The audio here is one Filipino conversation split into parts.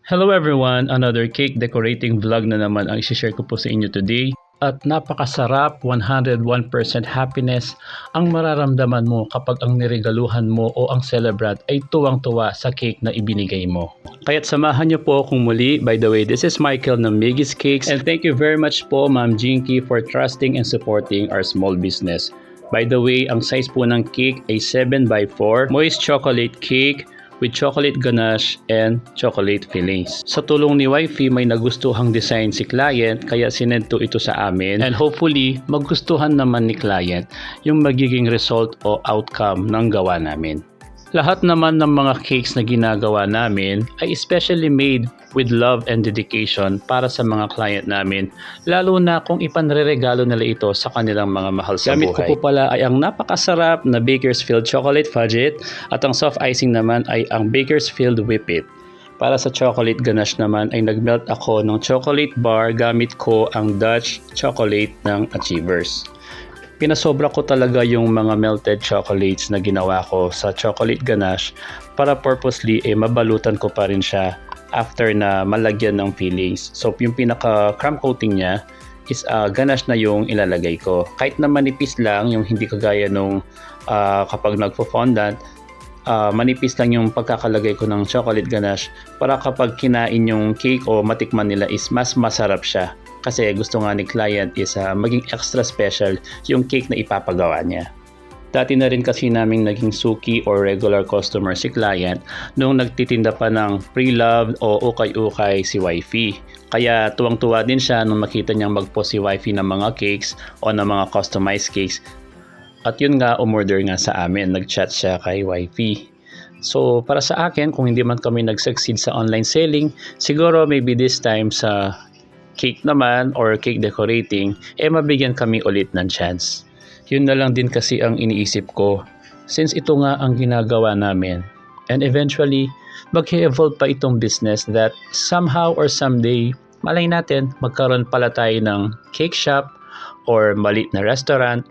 Hello everyone! Another cake decorating vlog na naman ang isi-share ko po sa inyo today. At napakasarap, 101% happiness ang mararamdaman mo kapag ang niregaluhan mo o ang celebrant ay tuwang-tuwa sa cake na ibinigay mo. Kaya't samahan niyo po akong muli. By the way, this is Michael ng Miggy's Cakes and thank you very much po Ma'am Jinky for trusting and supporting our small business. By the way, ang size po ng cake ay 7x4 moist chocolate cake with chocolate ganache and chocolate fillings. Sa tulong ni Wifey, may nagustuhang design si client kaya sinend to ito sa amin and hopefully magustuhan naman ni client yung magiging result o outcome ng gawa namin. Lahat naman ng mga cakes na ginagawa namin ay especially made with love and dedication para sa mga client namin, lalo na kung ipanreregalo nila ito sa kanilang mga mahal sa buhay. Gamit ko po pala ay ang napakasarap na Bakersfield Chocolate Fudge at ang soft icing naman ay ang Bakersfield Whip It. Para sa chocolate ganache naman ay nagmelt ako ng chocolate bar gamit ko ang Dutch chocolate ng Achievers. Pinasobra ko talaga yung mga melted chocolates na ginawa ko sa chocolate ganache para purposely mabalutan ko pa rin siya after na malagyan ng fillings. So yung pinaka crumb coating niya is ganache na yung ilalagay ko. Kahit na manipis lang, yung hindi kagaya nung kapag nagpo-fondant, manipis lang yung pagkakalagay ko ng chocolate ganache para kapag kinain yung cake o matikman nila is mas masarap siya. Kasi gusto nga ni client is maging extra special yung cake na ipapagawa niya. Dati na rin kasi naming naging suki or regular customer si client nung nagtitinda pa ng pre-loved o ukay-ukay si Wifey. Kaya tuwang-tuwa din siya nung makita niyang mag-post si Wifey ng mga cakes o ng mga customized cakes. At yun nga, umorder nga sa amin. Nag-chat siya kay Wifey. So para sa akin, kung hindi man kami nag-succeed sa online selling, siguro maybe this time sa cake naman or cake decorating, mabigyan kami ulit ng chance. Yun na lang din kasi ang iniisip ko since ito nga ang ginagawa namin. And eventually, mag-evolve pa itong business that somehow or someday, malay natin, magkaroon pala tayo ng cake shop or maliit na restaurant.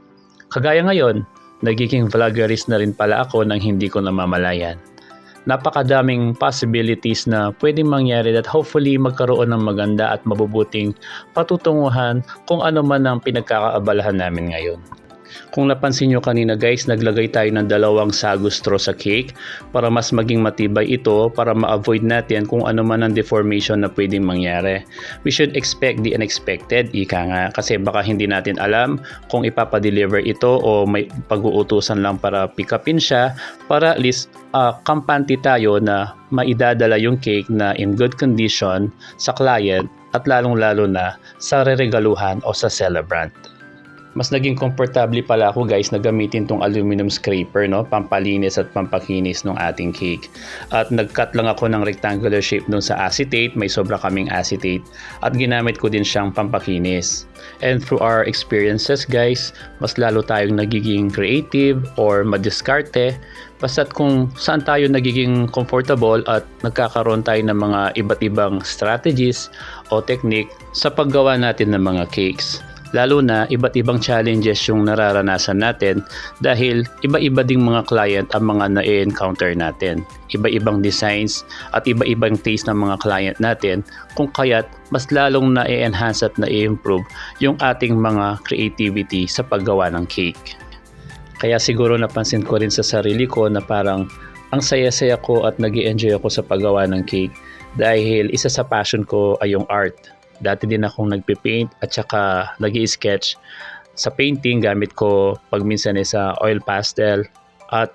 Kagaya ngayon, nagiging vloggerist na rin pala ako nang hindi ko namamalayan. Napakadaming possibilities na pwedeng mangyari that hopefully magkaroon ng maganda at mabubuting patutunguhan kung ano man ang pinagkakaabalahan namin ngayon. Kung napansin nyo kanina guys, naglagay tayo ng 2 sago straw sa cake para mas maging matibay ito para ma-avoid natin kung ano man ang deformation na pwedeng mangyari. We should expect the unexpected, ika nga, kasi baka hindi natin alam kung ipapadeliver ito o may pag-uutusan lang para pick upin siya para at least kampante tayo na maidadala yung cake na in good condition sa client at lalong-lalo na sa reregaluhan o sa celebrant. Mas naging komportable pala ako guys na gamitin tong aluminum scraper, no, pampalinis at pampakinis ng ating cake. At nag-cut lang ako ng rectangular shape dun sa acetate, may sobra kaming acetate at ginamit ko din siyang pampakinis. And through our experiences guys, mas lalo tayong nagiging creative or madiskarte basta't kung saan tayo nagiging comfortable at nagkakaroon tayo ng mga iba't ibang strategies o technique sa paggawa natin ng mga cakes. Lalo na iba't ibang challenges yung nararanasan natin dahil iba-iba ding mga client ang mga na-encounter natin. Iba-ibang designs at iba-ibang taste ng mga client natin kung kaya't mas lalong na-enhance at na-improve yung ating mga creativity sa paggawa ng cake. Kaya siguro napansin ko rin sa sarili ko na parang ang saya-saya ko at nag-i-enjoy ako sa paggawa ng cake dahil isa sa passion ko ay yung art. Dati din akong nagpipaint at saka nag-i-sketch. Sa painting, gamit ko pagminsan sa oil pastel at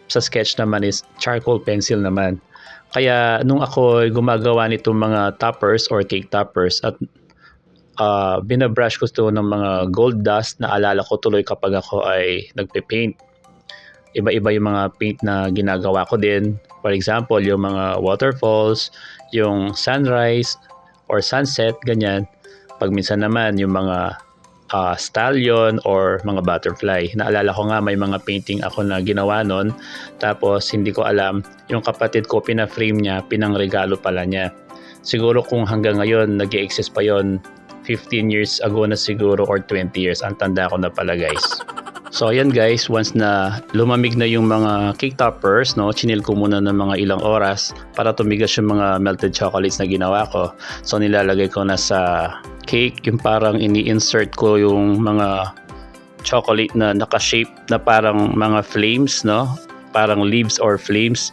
sa sketch naman is charcoal pencil naman. Kaya nung ako gumagawa nitong mga toppers or cake toppers at binabrush ko ito ng mga gold dust na alala ko tuloy kapag ako ay nagpipaint. Iba-iba yung mga paint na ginagawa ko din. For example, yung mga waterfalls, yung sunrise, or sunset, ganyan. Pag minsan naman yung mga stallion or mga butterfly. Naalala ko nga may mga painting ako na ginawa nun. Tapos hindi ko alam, yung kapatid ko pina-frame niya, pinangregalo pala niya. Siguro kung hanggang ngayon nag-i-exist pa yon 15 years ago na siguro or 20 years. Ang tanda ko na pala guys. So ayan guys, once na lumamig na yung mga cake toppers, no, chinil ko muna ng mga ilang oras para tumigas yung mga melted chocolates na ginawa ko. So nilalagay ko na sa cake, yung parang ini-insert ko yung mga chocolate na naka-shape na parang mga flames, no? Parang leaves or flames.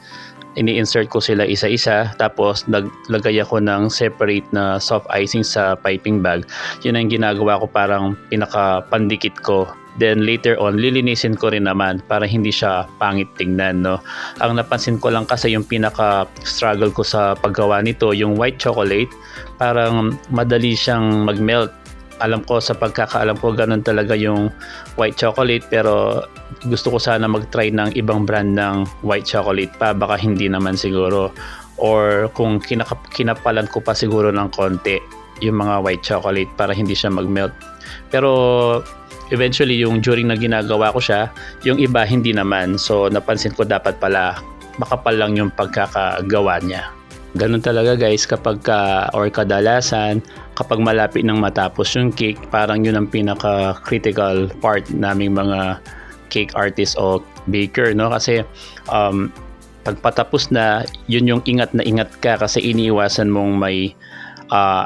Ini-insert ko sila isa-isa, tapos naglagay ako ng separate na soft icing sa piping bag. Yun ang ginagawa ko, parang pinaka-pandikit ko. Then later on, lilinisin ko rin naman para hindi siya pangit tingnan, no? Ang napansin ko lang kasi yung pinaka-struggle ko sa paggawa nito, yung white chocolate, parang madali siyang mag-melt. Alam ko, sa pagkakaalam ko, ganun talaga yung white chocolate, pero gusto ko sana mag-try ng ibang brand ng white chocolate pa, baka hindi naman siguro. Or kung kinapalan ko pa siguro ng konti yung mga white chocolate para hindi siya mag-melt. Pero eventually, yung during na ginagawa ko siya, yung iba hindi naman. So napansin ko dapat pala makapal lang yung pagkakagawa niya. Ganun talaga guys, kapag or kadalasan kapag malapit nang matapos yung cake, parang yun ang pinaka-critical part naming mga cake artist o baker, no? Kasi pag patapos na, yun yung ingat na ingat ka kasi iniiwasan mong may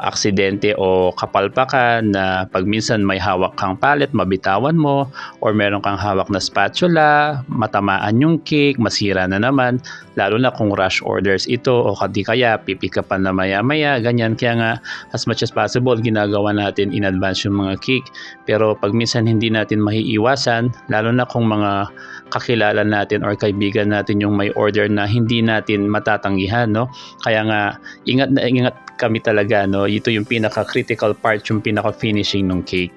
aksidente o kapalpakan na pag minsan may hawak kang palette, mabitawan mo, or meron kang hawak na spatula, matamaan yung cake, masira na naman, lalo na kung rush orders ito o kaya pipick up na maya-maya, ganyan. Kaya nga, as much as possible, ginagawa natin in advance yung mga cake. Pero pag minsan hindi natin maiiwasan, lalo na kung mga kakilala natin or kaibigan natin yung may order na hindi natin matatanggihan, no? Kaya nga, ingat na ingat kami talaga, no? Ito yung pinaka-critical part, yung pinaka-finishing ng cake.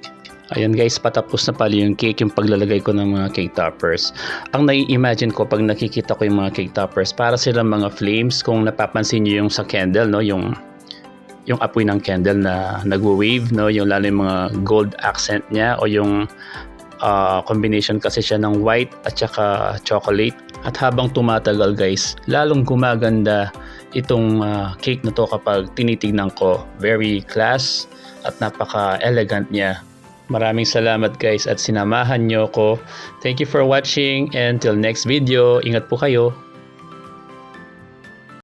Ayan guys, patapos na pala yung cake, yung paglalagay ko ng mga cake toppers. Ang nai-imagine ko pag nakikita ko yung mga cake toppers, para silang mga flames. Kung napapansin nyo yung sa candle, no? Yung apoy ng candle na nagwo-wave, no? Yung lalo yung mga gold accent niya, o yung combination kasi siya ng white at saka chocolate. At habang tumatagal guys, lalong gumaganda itong cake na to kapag tinitignan ko. Very class at napaka-elegant niya. Maraming salamat guys at sinamahan nyo ko. Thank you for watching, and till next video, ingat po kayo.